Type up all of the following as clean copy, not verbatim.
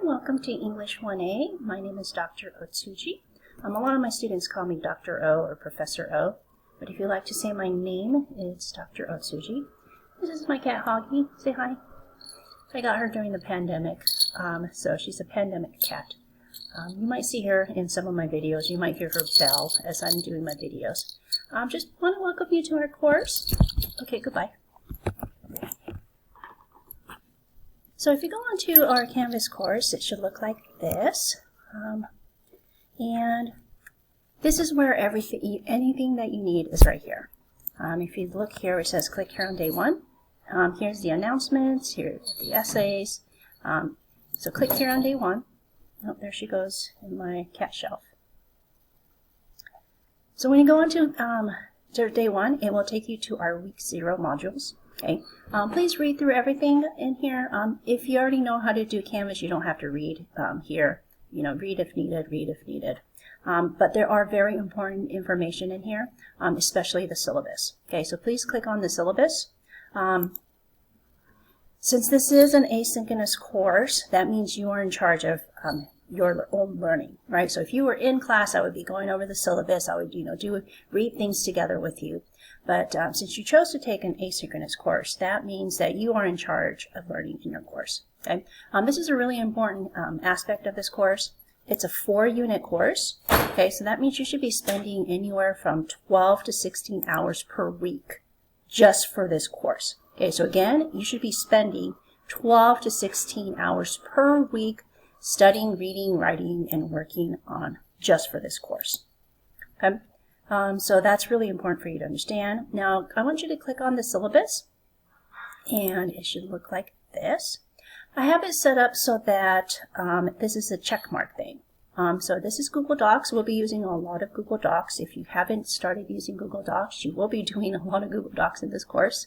welcome to English 1A. My name is Dr. Otsuji. A lot of my students call me Dr. O or Professor O, but if you like to say my name, it's Dr. Otsuji. This is my cat Hoggy. Say hi. I got her during the pandemic, so she's a pandemic cat. You might see her in some of my videos. You might hear her bell as I'm doing my videos. Just want to welcome you to our course. Okay, goodbye. So if you go on to our Canvas course, it should look like this. And this is where anything that you need is right here. If you look here, it says click here on day 1. Here's the announcements, here's the essays. So click here on day 1. Oh, there she goes in my cat shelf. So when you go on to day 1, it will take you to our week 0 modules. Okay. Please read through everything in here. If you already know how to do Canvas, you don't have to read here. You know, read if needed, read if needed. But there are very important information in here, especially the syllabus. Okay, so please click on the syllabus. Since this is an asynchronous course, that means you are in charge of your own learning, right? So if you were in class, I would be going over the syllabus. I would, read things together with you. But since you chose to take an asynchronous course, that means that you are in charge of learning in your course. Okay, this is a really important aspect of this course. It's a 4-unit course. Okay, so that means you should be spending anywhere from 12 to 16 hours per week just for this course. Okay, so again, you should be spending 12 to 16 hours per week studying, reading, writing, and working on just for this course. Okay, so that's really important for you to understand. Now, I want you to click on the syllabus, and it should look like this. I have it set up so that this is a check mark thing. So this is Google Docs. We'll be using a lot of Google Docs. If you haven't started using Google Docs, you will be doing a lot of Google Docs in this course.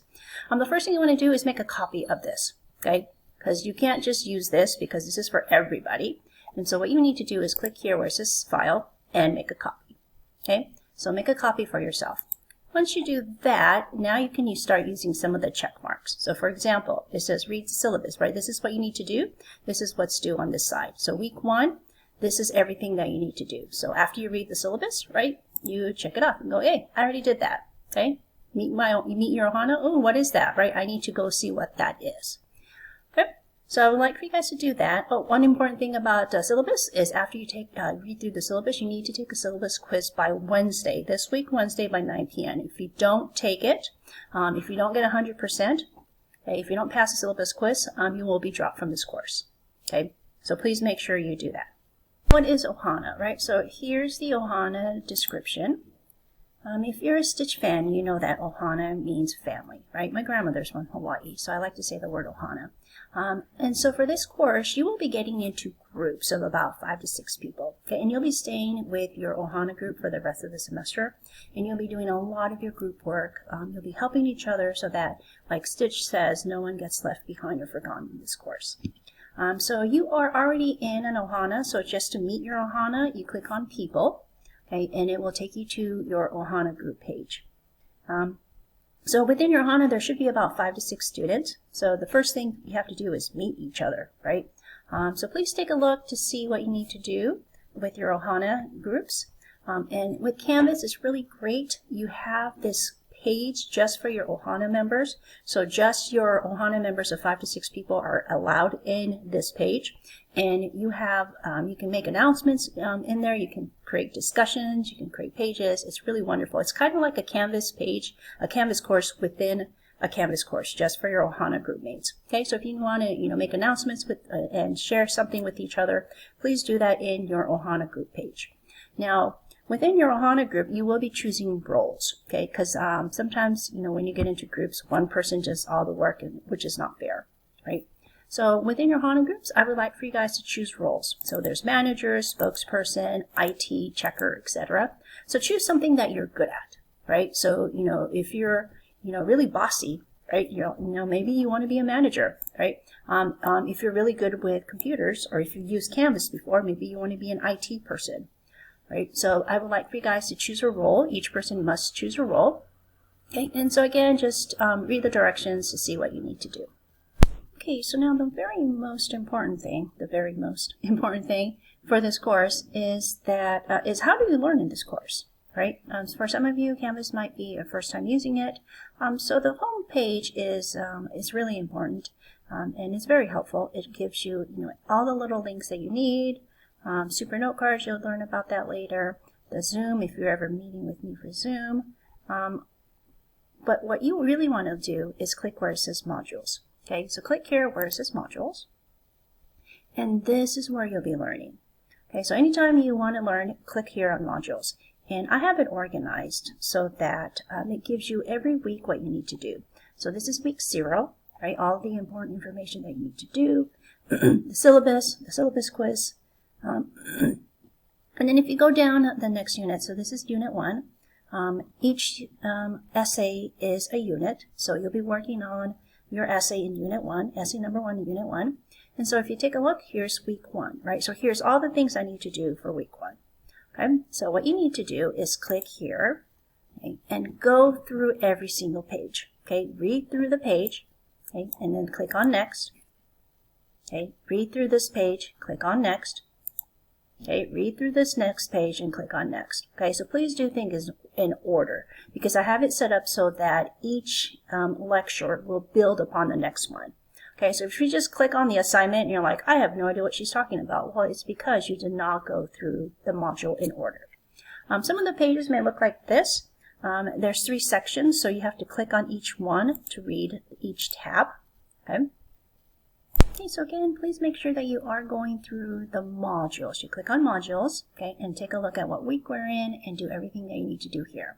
The first thing you want to do is make a copy of this, okay? Because you can't just use this because this is for everybody. And so what you need to do is click here where it says File and make a copy, okay? So make a copy for yourself. Once you do that, now you can start using some of the check marks. So for example, it says read the syllabus, right? This is what you need to do. This is what's due on this side. So week 1, this is everything that you need to do. So after you read the syllabus, right, you check it off and go, hey, I already did that, okay? Meet your Ohana. Oh, what is that, right? I need to go see what that is. Okay, so I would like for you guys to do that. But one important thing about syllabus is after you read through the syllabus, you need to take a syllabus quiz by Wednesday, this week, Wednesday by 9 p.m. If you don't take it, if you don't get 100%, okay, if you don't pass the syllabus quiz, you will be dropped from this course. Okay, so please make sure you do that. What is Ohana, right? So here's the Ohana description. If you're a Stitch fan, you know that Ohana means family, right? My grandmother's from Hawaii, so I like to say the word Ohana. And so for this course, you will be getting into groups of about 5 to 6 people, okay? And you'll be staying with your Ohana group for the rest of the semester, and you'll be doing a lot of your group work. You'll be helping each other so that, like Stitch says, no one gets left behind or forgotten in this course. So you are already in an Ohana, so just to meet your Ohana, you click on People, okay, and it will take you to your Ohana group page. So within your Ohana, there should be about 5 to 6 students. So the first thing you have to do is meet each other, right? So please take a look to see what you need to do with your Ohana groups. And with Canvas, it's really great. You have this page just for your Ohana members. So just your Ohana members of 5 to 6 people are allowed in this page. And you have, you can make announcements in there. You can create discussions. You can create pages. It's really wonderful. It's kind of like a Canvas page, a Canvas course within a Canvas course just for your Ohana group mates. Okay, so if you want to, make announcements with and share something with each other, please do that in your Ohana group page. Now, within your Ohana group, you will be choosing roles, okay? Because sometimes, when you get into groups, one person does all the work, which is not fair, right? So within your Ohana groups, I would like for you guys to choose roles. So there's manager, spokesperson, IT, checker, etc. So choose something that you're good at, right? So, if you're, really bossy, right? Maybe you want to be a manager, right? If you're really good with computers, or if you've used Canvas before, maybe you want to be an IT person. Right, so I would like for you guys to choose a role. Each person must choose a role. Okay, and so again, just read the directions to see what you need to do. Okay, so now the very most important thing for this course is that is how do you learn in this course, right? For some of you, Canvas might be a first time using it, so the home page is really important, and it's very helpful. It gives you, all the little links that you need. Super note cards, you'll learn about that later. The Zoom, if you're ever meeting with me for Zoom. But what you really want to do is click where it says modules. Okay, so click here where it says modules, and this is where you'll be learning. Okay, so anytime you want to learn, click here on modules. And I have it organized so that it gives you every week what you need to do. So this is week 0, right? All the important information that you need to do, the syllabus quiz. And then if you go down the next unit, so this is unit 1. Each essay is a unit, so you'll be working on your essay in unit 1, essay number 1 in unit 1. And so if you take a look, here's week 1, right? So here's all the things I need to do for week 1. Okay, so what you need to do is click here, okay, and go through every single page. Okay, read through the page, okay, and then click on next. Okay, read through this page, click on next. Okay, read through this next page and click on next. Okay, so please do things in order because I have it set up so that each lecture will build upon the next one. Okay, so if you just click on the assignment and you're like, I have no idea what she's talking about, well, it's because you did not go through the module in order. Some of the pages may look like this. There's 3 sections, so you have to click on each one to read each tab. Okay. Okay, so again, please make sure that you are going through the modules. You click on modules, okay, and take a look at what week we're in and do everything that you need to do here.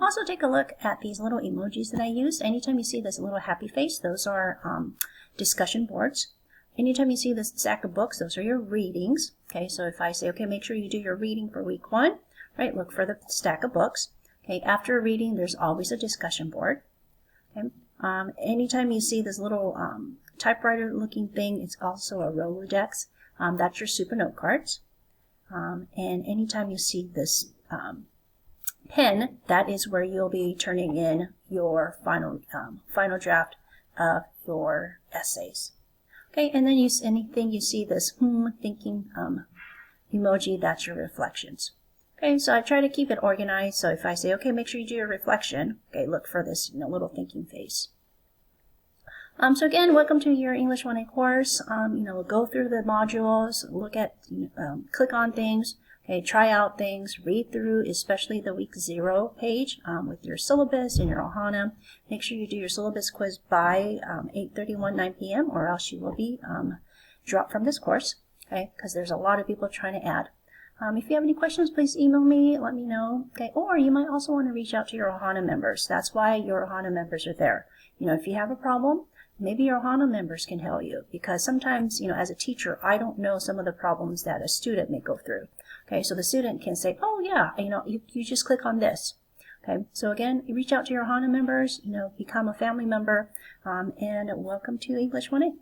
Also take a look at these little emojis that I used. Anytime you see this little happy face, those are discussion boards. Anytime you see this stack of books, those are your readings. Okay, so if I say, okay, make sure you do your reading for week 1, right, look for the stack of books. Okay, after a reading, there's always a discussion board. Okay, anytime you see this little typewriter looking thing, it's also a Rolodex. That's your super note cards. And anytime you see this pen, that is where you'll be turning in your final draft of your essays. Okay, and then anything you see this thinking emoji, that's your reflections. Okay, so I try to keep it organized. So if I say, okay, make sure you do your reflection, okay, look for this little thinking face. So again, welcome to your English 1A course. Go through the modules, look at, click on things, okay, try out things, read through, especially the week 0 page with your syllabus and your Ohana. Make sure you do your syllabus quiz by 8:31, 9 p.m. or else you will be dropped from this course, okay, because there's a lot of people trying to add. If you have any questions, please email me, let me know, okay, or you might also want to reach out to your Ohana members. That's why your Ohana members are there. If you have a problem, maybe your Ohana members can help you because sometimes, as a teacher, I don't know some of the problems that a student may go through. Okay, so the student can say, oh yeah, you just click on this. Okay, so again, you reach out to your Ohana members, become a family member, and welcome to English 1A.